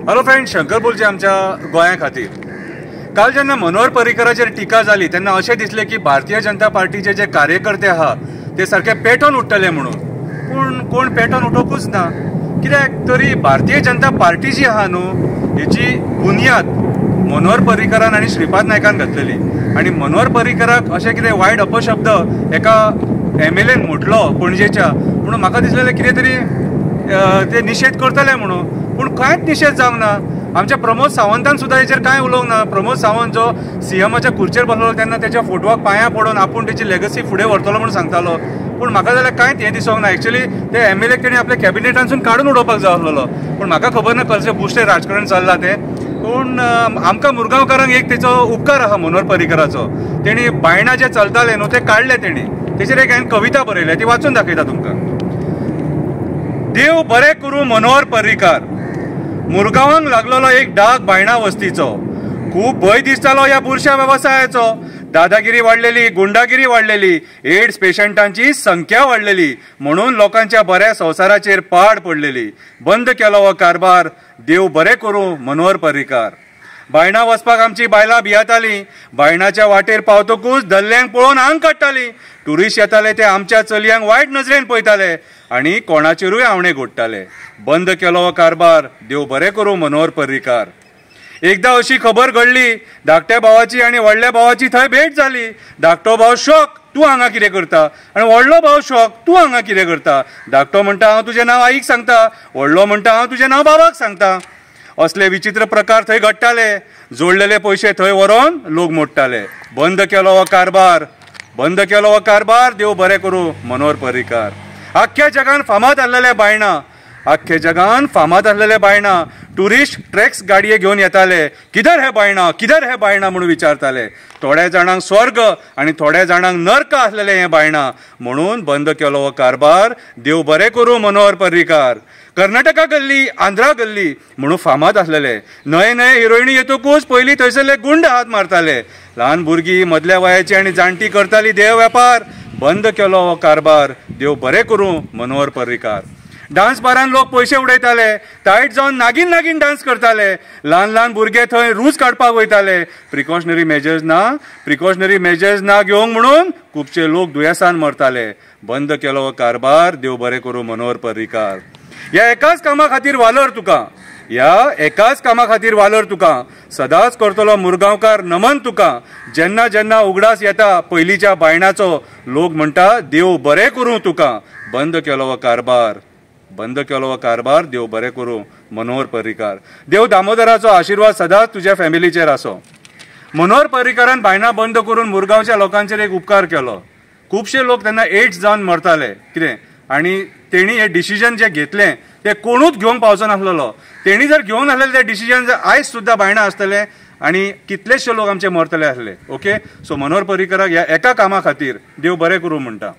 Hello friend, Shankar बोलचे आमच्या गोंया खातीर. काल जेन्ना मनोहर पर्रीकराचेर टिका जाली तेन्ना अशें दिसलें की भारतीय जनता पार्टीचे जे कार्यकर्ते आहा ते सारखे पेटोवन उठतले म्हणून. पूण कोण पेटोवन उठोवंकूच ना. कित्याक तरी भारतीय जनता पार्टी जी आहा न्हू, हेची बुनयाद मनोहर पर्रीकरान आनी श्रीपाद नायकान घातलेली. आनी मनोहर पर्रीकराक अशें कितें वायट अपशब्द एका MLAन म्हटलो पणजेच्या, म्हणून म्हाका दिसलेलें कितें तरी ते निशेध करतले म्हणून. पूण कांयच निशेध जावंक ना. आमच्या प्रमोद सावंतान सुद्दां हेचेर कांय उलोवंक ना. प्रमोद सावंत जो CMच्या खुर्चेर बसलो तेन्ना तेच्या फोटवाक पांयां पडोवन आपूण तेची लेगसी फुडें व्हरतलो म्हणून सांगतालो. पूण म्हाका जाल्यार कांयच हें दिसोंक ना. एक्चुअली ते MLAक तेणी आपल्या कॅबिनेटांसून काडून उडोवपाक जाय आसलेलो. पूण म्हाका खबर ना कसलें बुश्टें राजकारण चल्लां तें. पूण आमकां मुरगांवकारांक एक तेचो उपकार आहा मनोहर पर्रीकराचो. तेणी बायणां जे चलताले न्हू ते काडले तेणी. तेचेर एक हांवें कविता बरयल्या, ती वाचून दाखयता तुमकां. देव बरें करूं मनोहर पर्रीकार. मुरगांवांक लागलेलो एक डाग बायणा वस्तीचो. खूब भंय दिसतालो ह्या बुरश्या वेवसायाचो. दादागिरी वाडलेली, गुंडागिरी वाडलेली, एड्स पेशंटांची संख्या वाडलेली, म्हणून लोकांच्या बऱ्या संवसाराचेर पाड पडलेली. बंद केलो हो कारभार. देव बरें करूं मनोहर पर्रीकार. बायणा वचपाक आमची बायलां भियेतालीं. बायणाच्या वाटेर पावतकूच दल्ल्यांक पळोवन आंग काडटालीं. ट्युरिस्ट येताले ते आमच्या चलयांक वायट नजरेन पळयताले आनी कोणाचेरूय आवणे घोट्टाले. बंद केलो हो कारभार. देव बरें करूं मनोहर पर्रीकार. एकदां अशी खबर घडली, धाकट्या भावाची आनी व्हडल्या भावाची थंय भेट जाली. धाकटो भाव शॉक, तूं हांगा कितें करता? आनी व्हडलो भाव शॉक, तूं हांगा कितें करता? धाकटो म्हणटा हांव तुजें नांव आईक सांगता. व्हडलो म्हणटा हांव तुजें नांव बाबाक सांगता. असले विचित्र प्रकार थंय घडटाले. जोडलेले पयशे थंय व्हरोन लोक मोडटाले. बंद केलो हो कारभार. बंद केलो हो कारभार. देव बरें करूं मनोहर पर्रीकार. आख्ख्या जगान फामाद आसलेले बायणा, आख्ख्या जगान फामाद आसलेले बायणा. ट्युरिस्ट ट्रॅक्स गाडये घेवन येताले. किधर हे बायणा, किधर हे बायणा म्हणून विचारताले. थोड्या जाणांक स्वर्ग आनी थोड्या जाणांक नर्क आसलेले हे बायणा. म्हणून बंद केलो हो कारभार. देव बरें करूं मनोहर पर्रीकार. कर्नाटका गल्ली, आंध्रा गल्ली म्हणून फामाद आसलेले. नये नये हिरोईनी येतकूच पयलीं थंयसरले गुंड हात मारताले. ल्हान भुरगीं, मदल्या वयाची आनी जाणटी करताली देह वेपार. बंद केलो हो कारभार. देव बरें करूं मनोहर पर्रीकार. डान्स बारान लोक पयशे उडयताले. टायट जावन नागीन नागीन डान्स करताले. ल्हान ल्हान भुरगे थंय रूच काडपाक वयताले. प्रिकॉशनरी मेजर्स ना घेवंक म्हणून खुबशे लोक दुयेंसान मरताले. बंद केलो हो कारभार. देव बरें करूं मनोहर पर्रीकार. ह्या एकाच कामा खातीर वालोर तुका. ह्या एकाच कामा खातीर वालोर तुका. सदांच करतलो मुरगांवकार नमन तुका. जेन्ना जेन्ना उगडास येता पयलींच्या बायणाचो, लोक म्हणटा देव बरें करूं तुका. बंद केलो हो कारभार. बंद केलो हो कारभार. देव बरें करूं मनोहर पर्रीकार. देव दामोदराचो आशिर्वाद सदांच तुज्या फॅमिलीचेर आसो. मनोहर पर्रीकारान बायणां बंद करून मुरगांवच्या लोकांचेर एक उपकार केलो. खुबशे लोक तेन्ना एड्स जावन मरताले कितें, आनी तेणी हे डिसिजन जे घेतलें ते कोणूच घेवंक पावचो नासलेलो. तेणी जर घेवंक नासलेलें तें डिसिजन जर आयज सुद्दां बायणां आसतले आनी कितलेशे लोक आमचे मरतले आसले. ओके, सो मनोहर पर्रीकाराक ह्या एका कामा खातीर देव बरें करूं म्हणटा.